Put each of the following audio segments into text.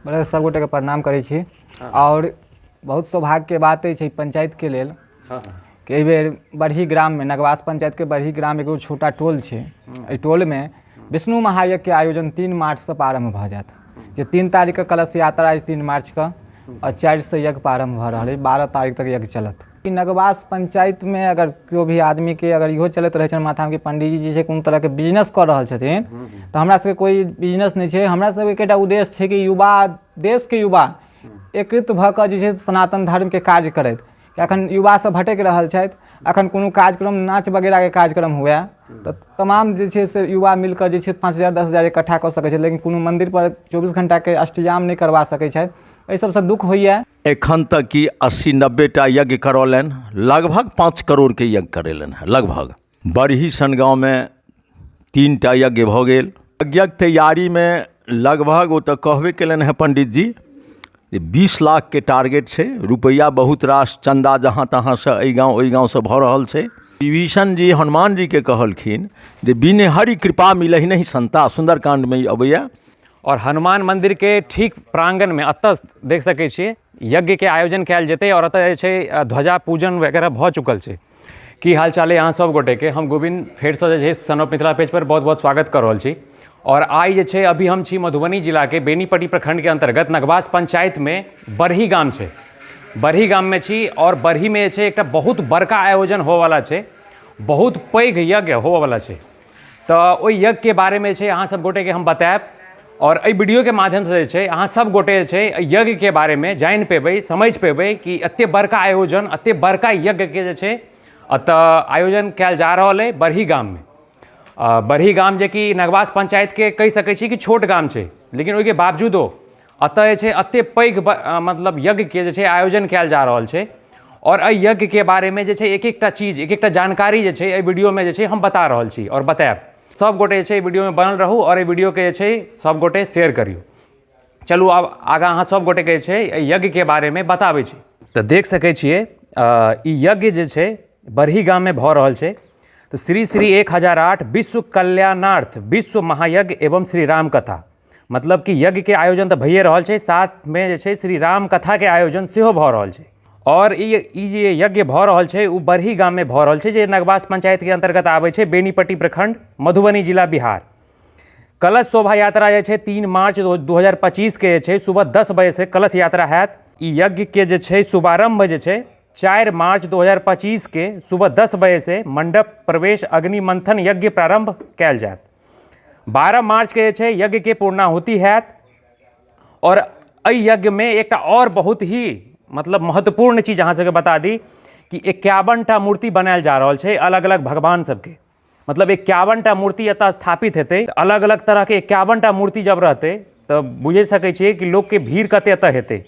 बड़े सब गोटे के प्रणाम करै छी। और बहुत सौभाग्य के बात है पंचायत के लेल कि एहि बेर बरही ग्राम में नगवास पंचायत के बरही ग्राम एगो छोटा टोल है। एहि टोल में विष्णु महायज्ञ के आयोजन 3 मार्च से प्रारंभ भ जायत। जे 3 तारीख के कलश यात्रा है 3 मार्च का और 4 से यज्ञ प्रारंभ भ रहा है, 12 तारीख तक यज्ञ चलत। नगवास पंचायत में अगर कोई भी आदमी के अगर इहो चलत रहे माथा में कि पंडित जी जे कोनो तरह के बिजनेस कर रहा छथिन तो हमरा सबके कोई बिजनेस नहीं है। हमरा सबके एकटा उद्देश्य है कि युवा देश के युवा एकत्रित भ के जे छै सनातन धर्म के काज करैत। अखन युवा सब भटक रहल छथि, अखन कोनो कार्यक्रम नाच वगैरह के कार्यक्रम हुए तो तमाम जे छै से युवा मिलकर जे छै 5,000 10,000 इकट्ठा कर सकै छै, लेकिन कोनो मंदिर पर 24 घंटा के अष्टयाम नहीं करवा सकै छै। एहि सबसे दुख होइए। एखन तक की 80-90टा यज्ञ करौलन, लगभग 5 करोड़ के यज्ञ करेलन है। लगभग बरही सन गाँव में 3टा यज्ञ भ गेल। यज्ञक तैयारी में लगभग वो तो कहबे कलन है पंडित जी 20 लाख के टारगेट है। रुपया बहुत रास चंदा जहाँ तहाँ से एहि गाँव ओहि गाँव से भ रहल छै। विभीषण जी हनुमान जी के कहलखिन जे बिने हरि कृपा मिलहि नहीं संता, सुंदरकांड में अबैया। और हनुमान मंदिर के ठीक प्रांगण में अत देख सकै छियै यज्ञ के आयोजन कयल जेतै और अतः जे छै ध्वजा पूजन वगैरह भ चुकल छै। की हाल चाल है अहाँ सब गोटे के? हम गोविंद फेर से जे छै सन ऑफ मिथिला पेज पर बहुत बहुत स्वागत कर रहल छी। और आई जे छै अभी हम छी मधुबनी जिला के बेनीपट्टी प्रखंड के अंतर्गत नगवास पंचायत में बरही गाम छै। बरही गाम में छी और बरही में जे छै एकटा बहुत बड़का आयोजन हो वाला छै, बहुत पैघ यज्ञ हो वाला छै। तो ओहि यज्ञ के बारे में छै अहाँ सब गोटे के हम बतायब और एहि वीडियो के माध्यम से जे छै अहाँ सब गोटे जे छै यज्ञ के बारे में जानि पेबै, समझ पेबै कि एते बड़का आयोजन, एते बड़का यज्ञ के जे छै अतः आयोजन कयल जा रहल है बरही गाम में। बरही गाम जे कि नगवास पंचायत के कहि सकै छी कि छोट गाम छै, लेकिन ओहिके बावजूदो अतः जे छै एते पैघ मतलब यज्ञ के जे छै आयोजन कयल जा रहल छै। और एहि यज्ञ के बारे में जे छै एक एकटा चीज, एक एकटा जानकारी जे छै एहि वीडियो में जे छै हम बता रहल छी और बतायब। सब गोटे जे छै वीडियो में बनल रहू और एहि वीडियो के जे छै सब गोटे शेयर करियो। चलू अब आगा अहाँ सब गोटे के जे छै यज्ञ के बारे में बताबै छी। तो देख सकै छियै ई यज्ञ जे छै बरही गाम में भ रहल छै। तो श्री श्री 1008 विश्व कल्याणार्थ विश्व महायज्ञ एवं श्री राम कथा, मतलब कि यज्ञ के आयोजन तो भइए रहल छै, साथ में जे छै श्री राम कथा के आयोजन सेहो भ रहल छै। और ई जे यज्ञ भ रहल छै उ बरही गाम में भ रहल छै जे नगवास पंचायत के अंतर्गत आबै छै, बेनीपट्टी प्रखंड, मधुबनी जिला, बिहार। कलश शोभा यात्रा जे छै 3 मार्च 2025 के जे छै सुबह 10 बजे से कलश यात्रा हैत। ई यज्ञ के जे छै शुभारंभ जे छै 4 मार्च 2025 के सुबह 10 बजे से मंडप प्रवेश अग्नि मंथन यज्ञ प्रारंभ कयल जायत। 12 मार्च के जे छै यज्ञ के पूर्णाहुति हैत। और एहि यज्ञ में एक और बहुत ही मतलब महत्वपूर्ण चीज अहाँ सबके बता दी कि 51टा मूर्ति बनायल जा रहल छै अलग अलग भगवान सबके। मतलब 51टा मूर्ति एतऽ स्थापित हेतै। अलग अलग तरह के 51टा मूर्ति जब रहतै तऽ बुझे सकै छियै कि लोग के भीड़ कते एतऽ हेतै।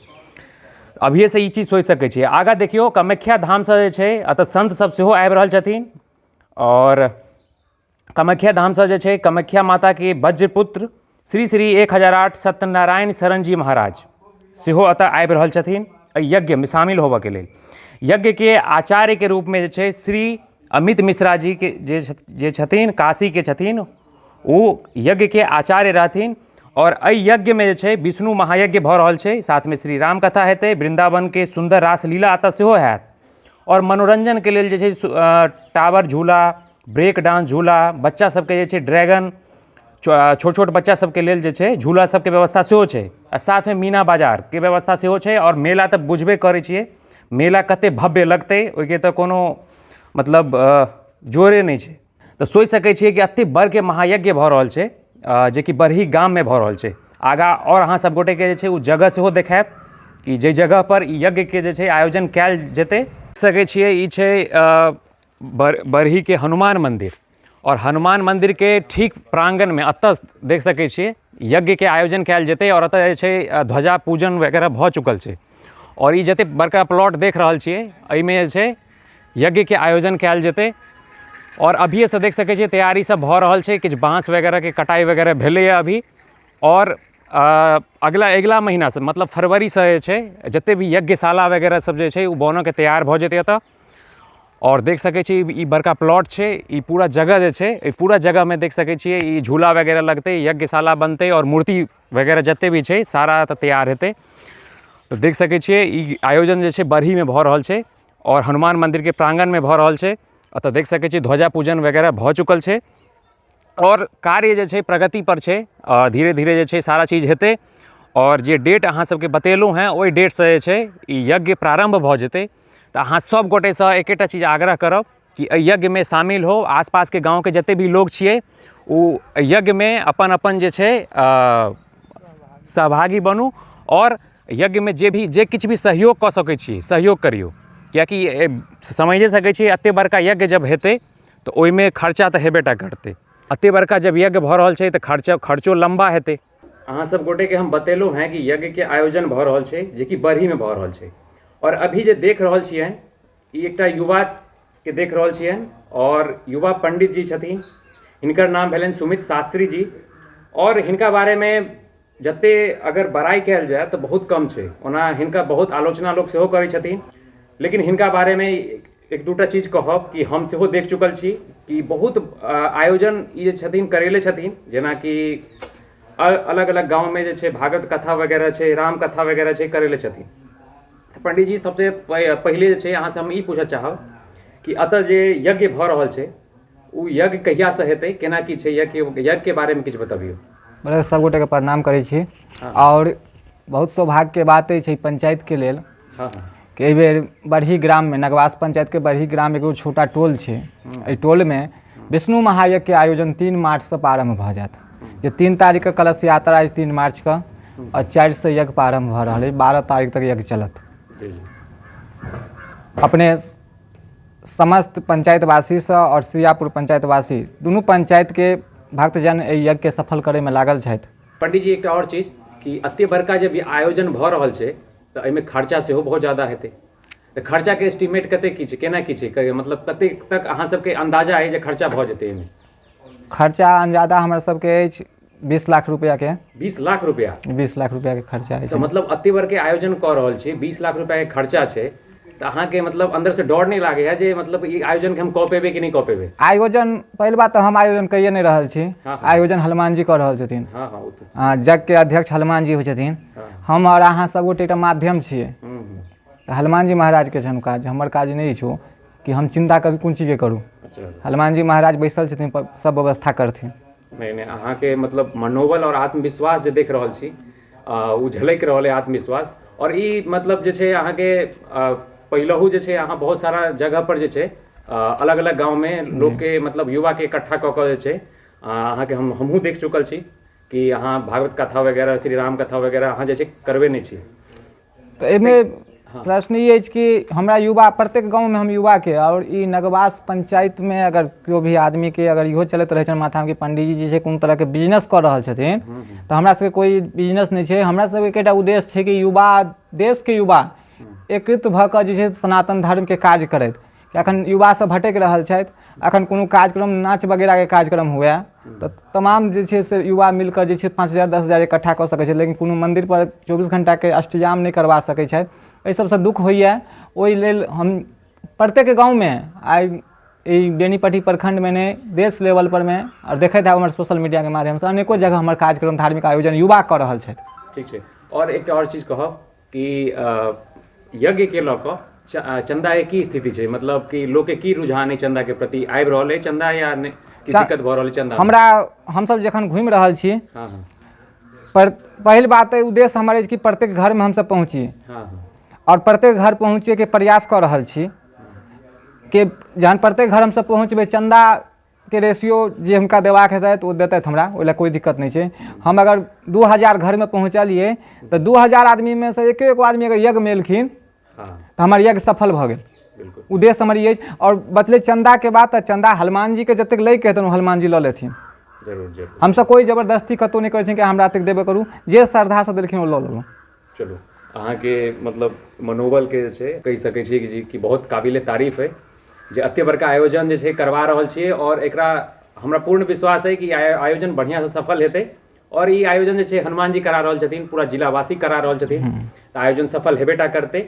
अभिये से ई चीज सोचि सकै छियै। आगा देखियो कामाख्या धाम से जे छै एतऽ संत सब सेहो आबि रहल छथिन। और कामाख्या धाम से जे छै कामाख्या माता के वज्रपुत्र श्री श्री 1008 सत्यनारायण शरण जी महाराज सेहो एतऽ आबि रहल छथिन यज्ञ में शामिल होबऽ के लेल। यज्ञ के आचार्य के रूप में जे छै श्री अमित मिश्रा जी के जे छथिन, काशी के छथिन, वो यज्ञ के आचार्य रहथिन। और एहि यज्ञ में जे छै विष्णु महायज्ञ भ रहल छै, साथ में श्री राम कथा हेतै, वृंदावन के सुंदर रासलीला एतऽ सेहो हैत। और मनोरंजन के लेल जे छै टावर झूला, ब्रेक डांस झूला, बच्चा सबके जे छै ड्रैगन, छोट छोट बच्चा सबके लेल जे छै झूला सबके व्यवस्था सेहो छै। आ साथ में मीना बाजार के व्यवस्था सेहो छै। और मेला तऽ बुझबे करै छियै मेला कते भव्य लगतै, ओहिके तऽ कोनो मतलब जोरे नहीं छै। तो सोच सकै छियै कि एते बड़ के महायज्ञ भ रहल छै जे कि बरही गाम में भ रहल छै। आगा और अहाँ सब गोटे के जे छै उ जगह सेहो देखायब कि जे जगह पर ई यज्ञ के जे छै आयोजन कयल जेतै। सकै छियै ई छै बरही के हनुमान मंदिर। और हनुमान मंदिर के ठीक प्रांगण में अत देख सकै छियै यज्ञ के आयोजन कयल जेतै और अतः जे छै ध्वजा पूजन वगैरह भ चुकल छै। और ई जते बड़का प्लॉट देख रहल छियै एहिमे जे छै यज्ञ के आयोजन कयल जेतै। और अभिये से देख सकै छियै तैयारी सब भऽ रहल छै, किछु बाँस वगैरह के कटाई वगैरह भेलैए अभी। और अगला महीना से मतलब फरवरी से जे छै जते भी यज्ञशाला वगैरह सब जे छै उ बनऽ के तैयार भऽ जेतै एतऽ। और देख सकै छी ई बड़का प्लॉट छै, ई पूरा जगह जे छै, ई पूरा जगह में देख सकै छियै ई झूला वगैरह लगतै, यज्ञशाला बनतै और मूर्ति वगैरह जते भी छै सारा तऽ तैयार हेतै। तो देख सकै छियै ई आयोजन जे छै बरही में भऽ रहल छै और हनुमान मंदिर के प्रांगण में भऽ रहल छै। अतः देख सकै छियै ध्वजा पूजन वगैरह भऽ चुकल छै और कार्य जे छै प्रगति पर छै और धीरे धीरे जे छै सारा चीज हेतै। और जे डेट अहाँ सबके बतेलहुँ हैं ओहि डेटसँ जे छै ई यज्ञ प्रारंभ भऽ जेतै। तऽ अहाँ सब गोटेसँ एकेटा चीज आग्रह करब कि एहि यज्ञ में शामिल हो, आसपास के गाँव के जते भी लोग छियै ओ यज्ञ में अपन अपन जे छै सहभागी बनू और यज्ञ में जे किछु भी सहयोग कऽ सकै छी सहयोग करियौ। किएकि समझे सकै छी एते बड़का यज्ञ जब हेतै तऽ ओहिमे खर्चा तऽ हेबे टा करतै। एते बड़का जब यज्ञ भऽ रहल छै तऽ खर्चो लंबा हेतै। अहाँ सब गोटे के हम बतेलहुँ हैं कि यज्ञ के आयोजन भऽ रहल छै जे कि बरही में भऽ रहल छै। और अभी जे देख रहल छियनि ई एकटा युवा के देख रहल छियनि और युवा पंडित जी छथिन, हिनकर नाम भेलनि सुमित शास्त्री जी। और हिनका बारे में जते अगर बड़ाई कयल जाय तऽ बहुत कम छै, ओना हिनका बहुत आलोचना लोग सेहो करै छथिन। लेकिन हिनका बारे में एक दूटा चीज कहब कि हम सेहो देख चुकल छी कि बहुत आयोजन ई जे छथिन करेले छथिन, जेनाकि अलग अलग गाँव में जे छै भागवत कथा वगैरह छै, राम कथा वगैरह छै, करेले छथिन। पंडित जी सबसे पहले जे छै अहाँसँ हम ई पूछऽ चाहब कि अतः जे यज्ञ भऽ रहल छै ओ यज्ञ कहियासँ हेतै, केना की छै यज्ञ के बारे में किछु बताबियौ। बड़े सब गोटे के प्रणाम करै छी। और बहुत सौभाग्य के बात अछि पंचायत के लेल कि एहि बेर बरही ग्राम में नगवास पंचायत के बरही ग्राम एगो छोटा टोल छै, एहि टोल में विष्णु महायज्ञ के आयोजन 3 मार्च से प्रारंभ भऽ जायत। जे 3 तारीख के कलश यात्रा अछि 3 मार्च का और 4 से यज्ञ प्रारंभ भऽ रहल है, 12 तारीख तक यज्ञ चलत। अपने समस्त पंचायतवासी से और श्रियापुर पंचायतवासी दुनू पंचायत के भक्तजन एहि यज्ञ के सफल करे में लागल छथि। पंडित जी एकटा और चीज कि एते बड़का जब आयोजन भऽ रहल छै तऽ एहिमे खर्चा सेहो बहुत ज्यादा हेतै। तऽ खर्चा के एस्टीमेट कते की छै, केना की छै, मतलब कते तक अहाँ सबके अंदाजा है जे खर्चा भऽ जेतै एहिमे? खर्चा अंदाजा हमरा सबके अछि 20 लाख रुपया के। 20 लाख रुपया? 20 लाख रुपया के खर्चा है। तो मतलब अते बड़के आयोजन कऽ रहल छी, 20 लाख रुपया के खर्चा छै, तऽ अहाँके मतलब अंदर से डर नहीं लागे है जे मतलब ई आयोजन के हम कऽ पेबै कि नहीं कऽ पेबै? आयोजन पहिल बात तो हम आयोजन कहिए नहीं रहल छी। आयोजन हनुमान जी कऽ रहल छथिन। जग के अध्यक्ष हनुमान जी होइ छथिन। हम और अहाँ सब गोटे एकटा माध्यम छियै। हनुमान जी महाराज के छनि काज, हमर काज नहीं छौ कि हम चिंता कभी कोन चीज के करूँ। हनुमान जी महाराज बैसल छथिन, सब व्यवस्था करथिन। नहीं अहाँ के मतलब मनोबल और आत्मविश्वास जे देख रहल छी ओ झलक रहल है आत्मविश्वास। और ई मतलब जे छै अहाँ के पहिलहू जे छै अहाँ बहुत सारा जगह पर जे छै अलग अलग गांव में लोग के मतलब युवा के इकट्ठा कऽ कऽ जे छै अहाँ के हमहूँ देख चुकल छी कि अहाँ भागवत कथा वगैरह श्री राम कथा वगैरह अहाँ जे छै करबे नहीं छी। तो एहिमे प्रश्न ई अछि कि हमरा युवा प्रत्येक गाँव में हम युवा के और ई नगवास पंचायत में अगर केओ भी आदमी के अगर इहो चलत रहे छनि माथा में कि पंडित जी जे छै कोनो तरह के बिजनेस कर रहल छथिन, तो हमरा सबके कोई बिजनेस नहीं छै। हमरा सबके एकटा उद्देश्य छै कि युवा देश के युवा एकत्रित भऽ कऽ जे छै सनातन धर्म के काज करैत। कि अखन युवा सब भटक रहल छथि, अखन कोनो कार्यक्रम नाच वगैरह के कार्यक्रम हुए तो तमाम जे छै से युवा मिलकर जे छै 5,000 10,000 इकट्ठा कऽ सकै छै, लेकिन कोनो मंदिर पर 24 घंटा के अष्टयाम नहीं करवा सकै छथि। एहि सबसँ दुख होइए। ओहि लेल हम प्रत्येक गाँव में आइ बेनीपट्टी प्रखंड में नहीं देश लेवल पर में और देखैत है हमर सोशल मीडिया के माध्यम से अनेको जगह हमर कार्यक्रम धार्मिक आयोजन युवा कऽ रहल छथि। ठीक है। और एक और चीज कहब कि यज्ञ के लऽ कऽ चंदा के की स्थिति छै, मतलब कि लोग के की रुझान है चंदा के प्रति, आबि रहल है चंदा या दिक्कत भऽ रहल है चंदा? हमरा हमसब जखन घूमि रहल छी पर पहिल बात उद्देश्य हमर अछि कि प्रत्येक घर में हमसब पहुँची और प्रत्येक घर पहुँचे के प्रयास कर रहल छी कि जहन प्रत्येक घर हमसब पहुँचबै चंदा के रेशियो जे हुनका देबाक हेतै तो देतै हमरा, ओहि लेल कोई दिक्कत नहीं छै। हम अगर 2000 घर में पहुँचलिए तो 2000 आदमी में से एको आदमी अगर यज्ञ में एलखिन तो हमार यज्ञ सफल भऽ गेल। उद्देश्य हमर ये। और बचले चंदा के बात, चंदा हनुमान जी के जतेक लै के हेतन हनुमान जी लऽ लेथिन। जरूर हमसब कोई जबरदस्ती कतौ नहीं करै छी कि हमरा एतेक देबे करू, जे श्रद्धा से देलखिन ओ लऽ लेलहुँ। चलू अहाँ के मतलब मनोबल के जे छै कहि सकै छी जी कि बहुत काबिले तारीफ है जे एते बड़का आयोजन जे छै करवा रहल छियै। और एकरा हमरा पूर्ण विश्वास है कि आयोजन बढ़िया से सफल हेतै। और ई आयोजन जे छै हनुमान जी करा रहल छथिन, पूरा जिलावासी करा रहल छथिन, तऽ आयोजन सफल हेबेटा करतै।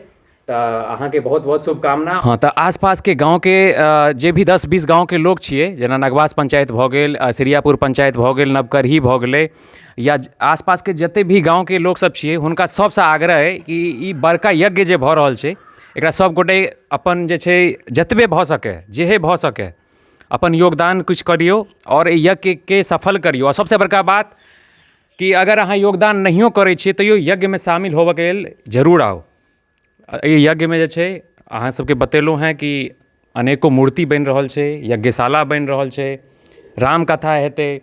तो अहाँ के बहुत बहुत शुभकामना। हाँ, तो आसपास के गांव के जे भी 10-20 गांव के लोग छिए, जेना नगवास पंचायत भऽ गेल, सिरियापुर पंचायत भऽ गेल, नवकरही भऽ गेलै, या आसपास के जते भी गांव के लोग सब छिए, हुनका सबसे आग्रह है कि ई बड़का यज्ञ जे भऽ रहल छै एकरा सब गोटे अपन जे छै जतबे भऽ सके, जेहे भऽ सके अपन योगदान कुछ करियो और एहि यज्ञ के सफल करियो। और सबसे बड़का बात कि अगर अहाँ योगदान नहियो करै छिए तैयो यज्ञ में शामिल होबऽके लेल जरूर आओ। एहि यज्ञ में जे छै अहाँ सबके बतेलहुँ हैं कि अनेको मूर्ति बनि रहल छै, यज्ञशाला बनि रहल छै, राम कथा हेतै,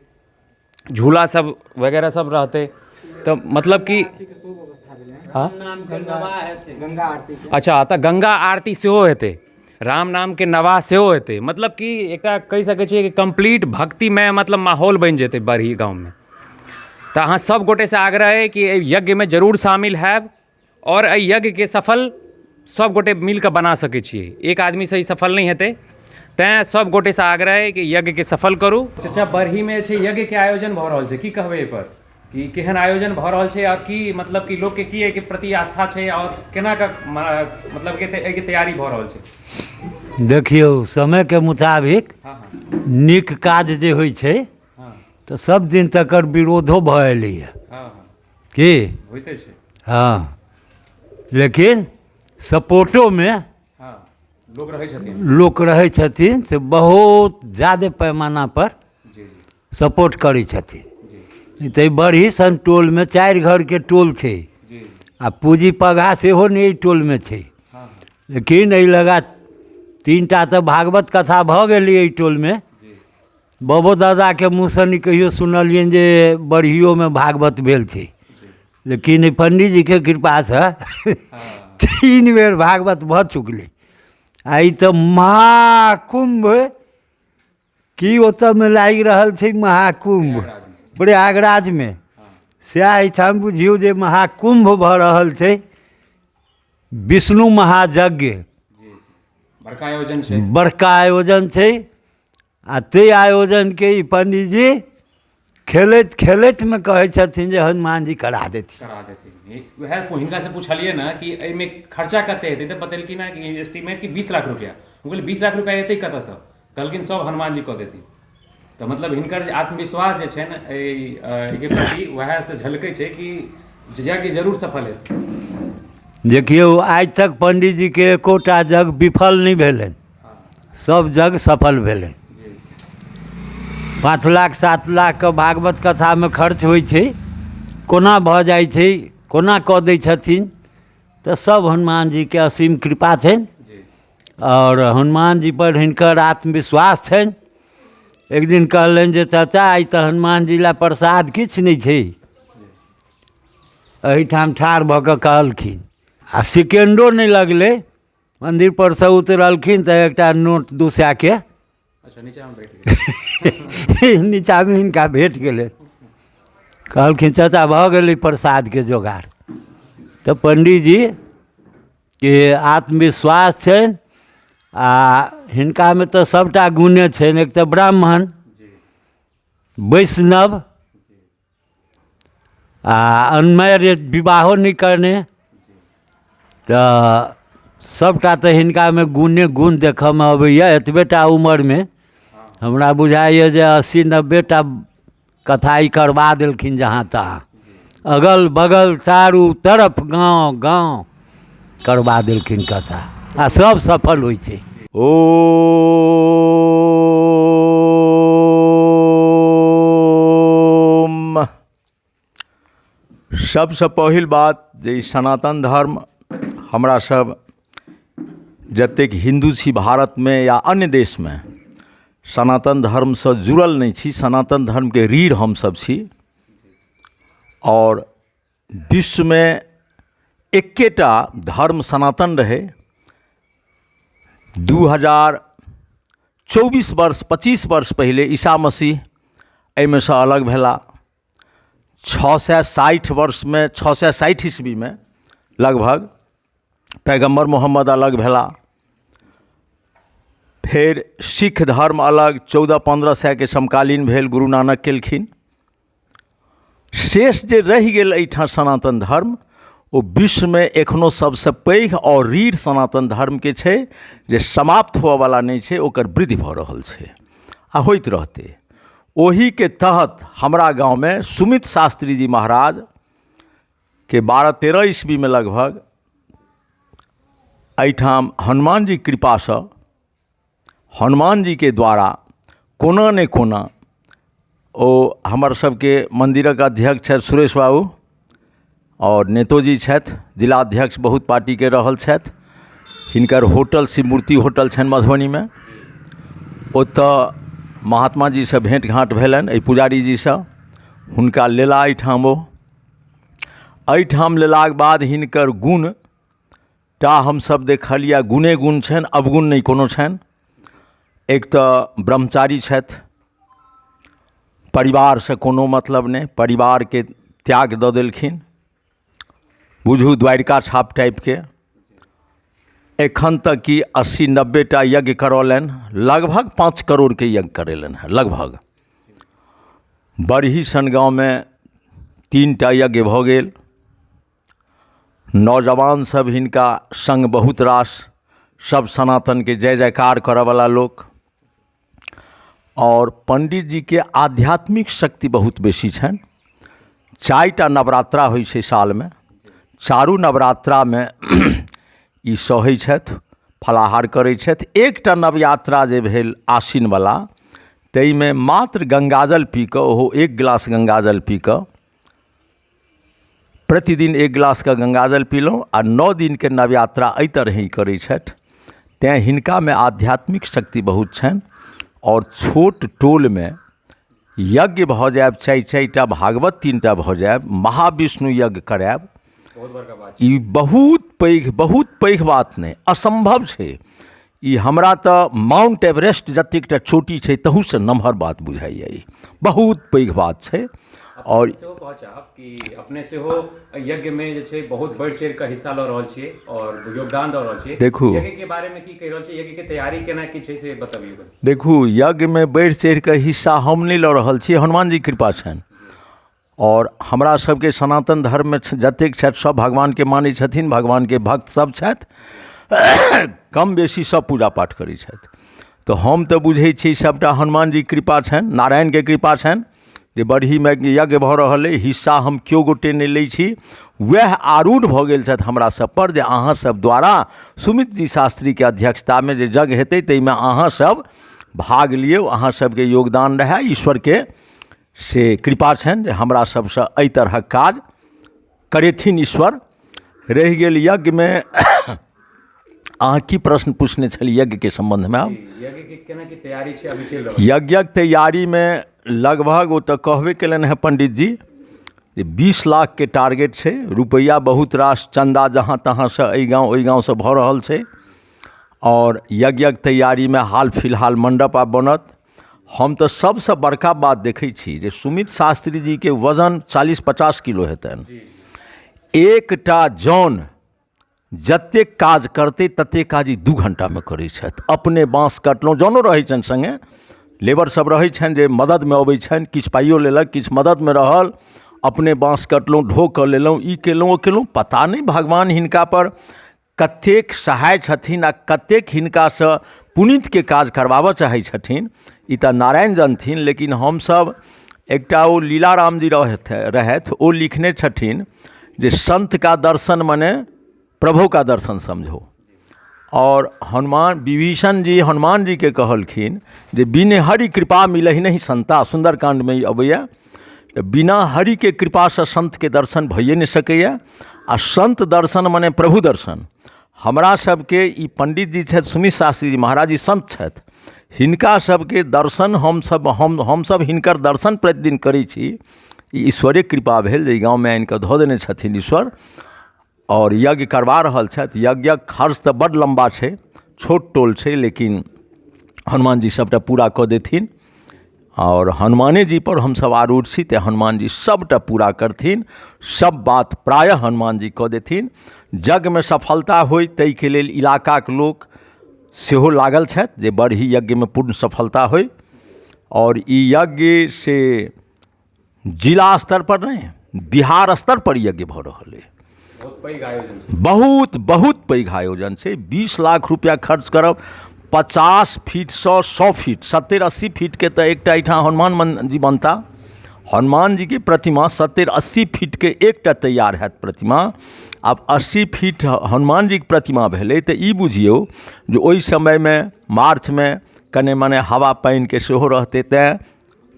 झूला सब वगैरह सब रहतै। तो मतलब कि हाँ, गंगा आरती अच्छा, तो गंगा आरती सेहो हेतै, राम नाम के नवाह सेहो हेतै। मतलब कि एकटा कहि सकै छियै कि कंप्लीट भक्तिमय मतलब माहौल बनि जेतै बरही गाँव में। तो अहाँ सब गोटे से आग्रह है कि एहि यज्ञ में जरूर शामिल हैब और एहि यज्ञ के सफल सब गोटे मिल कऽ बना सकै छियै। एक आदमी से ई सफल नहीं हेतै, तैं सब गोटे से आग्रह है कि यज्ञ के सफल करू। चाचा, बरही में छै यज्ञ के आयोजन भऽ रहल छै, की कहबै एहि पर कि केहन आयोजन भऽ रहल छै और की मतलब कि लोग के की एहि के प्रति आस्था छै और केना का मतलब के एहि के तैयारी भऽ रहल छै? देखियौ, समय के मुताबिक नीक काज जे होइ छै तऽ सब दिन तकर विरोधो भऽ एलैए, की होइते छै। हाँ, लेकिन सपोर्टो में लोक रहै छथिन से बहुत ज़्यादा पैमाना पर सपोर्ट करै छथिन। तऽ बरही सन टोल में 4 घर के टोल छै आ पूँजी पगहा सेहो नहि एहि टोल में छै, लेकिन एहि लगा 3टा तऽ भागवत कथा भऽ गेलै एहि टोल में। बाबो दादा के मुँह से नहि कहियो सुनलियनि जे बरहियो में भागवत भेल छै, लेकिन पंडित जी के कृपा से 3 बेर भागवत भऽ चुकलै। आई तो महाकुंभ की ओतऽ में लागि रहल छै, महाकुंभ प्रयागराज में, सएह एहिठाम बुझियौ जे महाकुंभ भऽ रहल छै, विष्णु महायज्ञ, बड़का आयोजन छै, बड़का आयोजन छै। आ ते आयोजन के ई पंडित जी खेलैत खेलैत में कहै छथिन जे हनुमान जी करा देथिन। वह हिनका से पूछलिए ना कि एहिमे खर्चा कते हेतै, तऽ बतेलखिन ना कि एस्टीमेट कि 20 लाख रुपया। हम कहलिए 20 लाख रुपया एतै कतऽसँ? कहलखिन सब हनुमान जी कऽ देथिन। तो मतलब हिनकर आत्मविश्वास जे छै ने एहि प्रति वएह से झलकै छै कि यज्ञ जरूर सफल हेतै। देखियौ, आज तक पंडित जी के एकोटा यज्ञ विफल नहीं भेलनि, सब यज्ञ सफल भेलनि। 5 लाख 7 लाख के भागवत कथा में खर्च होइ छै, कोना भऽ जाइ छै, कोना कऽ दै छथिन, तऽ सब हनुमान जी के असीम कृपा छनि और हनुमान जी पर हिनकर आत्मविश्वास छनि। एक दिन कहलनि जे चाचा आई तऽ हनुमान जी ला प्रसाद किछु नहीं छै, एहिठाम ठाढ़ भऽ कऽ कहलखिन आ सेकेंडो नहीं लगलै, मंदिर पर से उतरलखिन तऽ एकटा नोट 200 के नीचा में हिनका भेट गेलै। कहलखिन चाचा भऽ गेलै प्रसाद के जोगाड़। तऽ पंडित जी के आत्मविश्वास छनि आ हिनका में तऽ सबटा गुणे छनि। एक तऽ ब्राह्मण, वैष्णव आ अनमैरिड, विवाहो नहीं करने, तऽ सबटा तऽ हिनका में गुणे गुण देखऽ में अबैया। एतबेटा उम्र में हमरा बुझाइए जे 80-90टा कथा ई करवा देलखिन जहाँ तहाँ, अगल बगल चारू तरफ गाँव गाँव करवा देलखिन कथा, आ सब सफल होइ छै। ओम। सबसे पहिल बात जे सनातन धर्म हमरा सब जतेक हिंदू छी भारत में या अन्य देश में, सनातन धर्म से जुड़ल नहीं छी। सनातन धर्म के रीढ़ हम सब छी और विश्व में एकेटा धर्म सनातन रहे। 2024 वर्ष 25 वर्ष पहले ईसा मसीह एहिमे से अलग भेला। 660 वर्ष में 660 ईस्वी में लगभग पैगम्बर मोहम्मद अलग भेला। फिर सिख धर्म अलग 1400-1500 के समकालीन भेल, गुरु नानक केलखिन। शेष जे रहि गेल एहिठाम सनातन धर्म, ओ विश्व में एखनो सबसे पैघ और रीढ़ सनातन धर्म के छै जे समाप्त हुआ वाला नहीं छै, ओकर वृद्धि भऽ रहल छै आ होइत रहते। ओही के तहत हमरा गांव में सुमित शास्त्री जी महाराज के 12-13 ईस्वी में लगभग एहिठाम हनुमान जी कृपा से, हनुमान जी के द्वारा कोना ने कोना ओ हमर सबके मंदिरक अध्यक्ष छथि सुरेश बाबू और नेतोजी छथि, जिलाध्यक्ष बहुत पार्टी के रहल छथि, हिनकर होटल शिव मूर्ति होटल छनि मधुबनी में, ओतऽ महात्मा जी से भेंट घाट भेलनि, एहि पुजारी जी से, हुनका लेला एहिठाम ओ, एहिठाम लेलाक बाद हिनकर गुण टा हमसब देखलिए, गुणे गुण छनि, अवगुण नहीं कोनो छनि। एक तऽ ब्रह्मचारी छथि, परिवार से कोनो मतलब नहीं, परिवार के त्याग दऽ देलखिन, बुझू द्वारिका छाप टाइप के। एखन तक कि 80-90 टा यज्ञ करौलनि, लगभग 5 करोड़ के यज्ञ करेलनि हैं लगभग। बरही सन गाँव में 3 टा यज्ञ भऽ गेल। नौजवान सब हिनका संग बहुत रास, सब सनातन के जय जयकार करऽ वाला लोक, और पंडित जी के आध्यात्मिक शक्ति बहुत बेसी छनि। 4 टा नवरात्रा होइ छै साल में, चारू नवरात्रा में ई सहै छथि, फलाहार करै छथि। एकटा नवयात्रा जे भेल आश्विन वाला, ताहिमे मात्र गंगाजल पी कऽ, ओहो 1 गिलास गंगाजल पी कऽ, प्रतिदिन 1 गिलास का गंगाजल पीलहुँ, आ 9 दिन के नवयात्रा एहि तरह करै छथि। तैँ हिनका में आध्यात्मिक शक्ति बहुत छनि। और छोट टोल में यज्ञ भऽ जायब, 4 टा भागवत 3 टा भऽ जायब, महाविष्णु यज्ञ करायब, ई बहुत पैघ बात नहीं, असंभव छै। ई हमरा तऽ माउंट एवरेस्ट जतेकटा चोटी छै तहू से नम्हर बात बुझाइए, ई बहुत पैघ बात छै। और कि अपने से हो यज्ञ में जे छै बहुत बढ़ चढ़ के हिस्सा लऽ रहल छियै और योगदान दऽ रहल छियै। देखू यज्ञ के बारे में की कहि रहल छियै, यज्ञ के तैयारी केना की छै से बतबियौ। देखू, यज्ञ में बढ़ि चढ़ि के हिस्सा हम नहीं लऽ रहल छी, हनुमान जी कृपा छनि। और हमरा सबके सनातन धर्म में जतेक छथि सब भगवान के मानै छथिन, भगवान के भक्त सब छथि, कम बेसी सब पूजा पाठ करै छथि। तो हम तो बुझै छी सबटा हनुमान जी कृपा छनि, नारायण के कृपा छनि, जे बरही में यज्ञ भऽ रहल अइ। हिस्सा हम केओ गोटे नहीं लै छी, वएह आरूढ़ भऽ गेल छथि हमरा सब पर, जे अहाँ सब द्वारा सुमित जी शास्त्री के अध्यक्षता में जे यज्ञ हेतै ताहिमे अहाँ सब भाग लियौ, अहाँ सबके योगदान रहै। ईश्वर के से कृपा छनि जे हमरा सबसे एहि तरहक काज करेथिन ईश्वर। रहि गेल यज्ञ में अहाँ की प्रश्न पूछने छलियै यज्ञ के संबंध में? आब यज्ञ के केना की तैयारी छै अभी चलि रहल? यज्ञक तैयारी में लगभग, ओ तऽ कहबे केलनि हैं पंडित जी, 20 लाख के टारगेट छै। रुपैया बहुत रास चंदा जहाँ तहाँ से एहि गाँव ओहि गाँव से भऽ रहल छै। और यज्ञक तैयारी में हाल फिलहाल मंडप आब बनत। हम तो सबसे बड़का बात देखै छी जे सुमित शास्त्री जी के वजन 40-50 किलो हेतनि। एकटा जौन जतेक काज करते ततेक काज ई 2 घंटा में करै छथि। अपने बाँस कटलहुँ, जौनो रहै छनि संगे, लेबर सब रहै छनि जे मदद में अबै छनि, किछु पाइयो लेलक, किछु मदद में रहल, अपने बाँस कटलहुँ, ढो कऽ लेलहुँ, ई केलहुँ ओ केलहुँ। पता नहीं भगवान हिनका पर कतेक सहाय छथिन आ कतेक हिनका से पुनीत के काज करबाबऽ चाहै छथिन, ई तऽ नारायण जानथिन। लेकिन हमसब, एकटा ओ लीलाराम जी रहथि, ओ लिखने छथिन जे संत का दर्शन मने प्रभु का दर्शन समझो। और हनुमान विभीषण जी हनुमान जी के कहलखिन जे बिने हरि कृपा मिलहि नहीं संता, सुंदरकांड में अबैया, बिना हरि के कृपा से संत के दर्शन भइए नहीं सकैया। आ संत दर्शन मने प्रभु दर्शन। हमरा सबके ई पंडित जी छथि सुमित शास्त्री जी महाराज, ई संत छथि, हिनका सबके दर्शन हमसब हिनकर दर्शन प्रतिदिन करै छी। ई ईश्वरे कृपा भेल जे गाँव में आनिकऽ धऽ देने छथिन ईश्वर, और यज्ञ करवा रहल छथि। यज्ञक खर्च तऽ बड्ड लम्बा छै, छोट टोल छै, लेकिन हनुमान जी सबटा पूरा कऽ देथिन। और हनुमाने जी पर हमसब आरूढ़ छी, तऽ हनुमान जी सबटा पूरा करथिन, सब बात प्रायः हनुमान जी कऽ देथिन। यज्ञ में सफलता होइ ताहिके लेल इलाकाक लोक सेहो लागल छथि जे बरही यज्ञ में पूर्ण सफलता होइ। और ई यज्ञ से जिला स्तर पर नहीं, बिहार स्तर पर यज्ञ भऽ रहल अइ। बहुत बहुत पैघ आयोजन छै। 20 लाख रुपया खर्च करब, 50 फीट सँ 100 फीट 70-80 फीट के तऽ एकटा एहिठाम हनुमान जी बनता। हनुमान जी के प्रतिमा 70-80 फीट के एकटा तैयार हैत प्रतिमा। आब 80 फीट हनुमान जी के प्रतिमा भेलै तऽ ई बुझियौ जे ओहि समयमे मार्चमे कने मने हवा पानिके सेहो रहतै, तेँ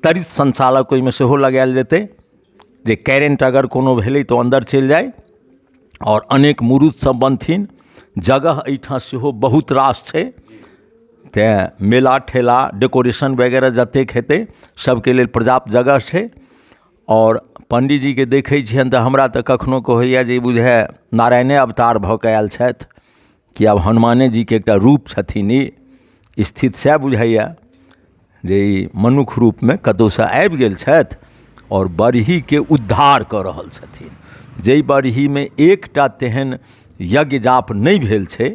त्वरित संचालक ओहिमे सेहो लगायल जेतै जे करेंट अगर कोनो भेलै तऽ अन्दर चलि जाय। और अनेक मुरुद सब बनथिन। जगह एहिठाम सेहो बहुत रास छै, तेँ मेला ठेला डेकोरेशन वगैरह जतेक हेतै सबके लेल पर्याप्त जगह छै। और पंडीजीके देखै छियनि तऽ हमरा तऽ कखनो कऽ होइए जे बुझाए नारायणे अवतार भऽ कऽ आयल छथि, कि आब हनुमाने जीके एकटा रूप छथिन ई स्थित, सएह बुझाइए जे ई मनुष्य रूपमे कतहुसँ आबि गेल छथि और बरहीके उद्धार कऽ रहल छथिन। जाहि बरहीमे एकटा तेहन यज्ञ जाप नहि भेल छै,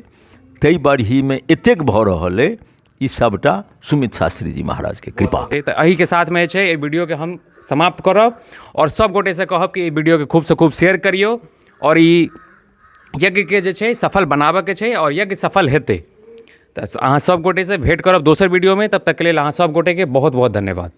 ताहि बरहीमे एतेक भऽ रहल अइ, ई सबटा सुमित शास्त्री जी महाराज के कृपा। तऽ एही के साथ में छै वीडियो के हम समाप्त करब और सब गोटे से कहब कि ई वीडियो के खूब से खूब शेयर करियौ और ई यज्ञ के जे छै सफल बनाबऽ के छै और यज्ञ सफल हेतै। तऽ अहाँ सब गोटे से भेंट करब दोसर वीडियो में, तब तक के लेल अहाँ सब गोटे के बहुत बहुत धन्यवाद।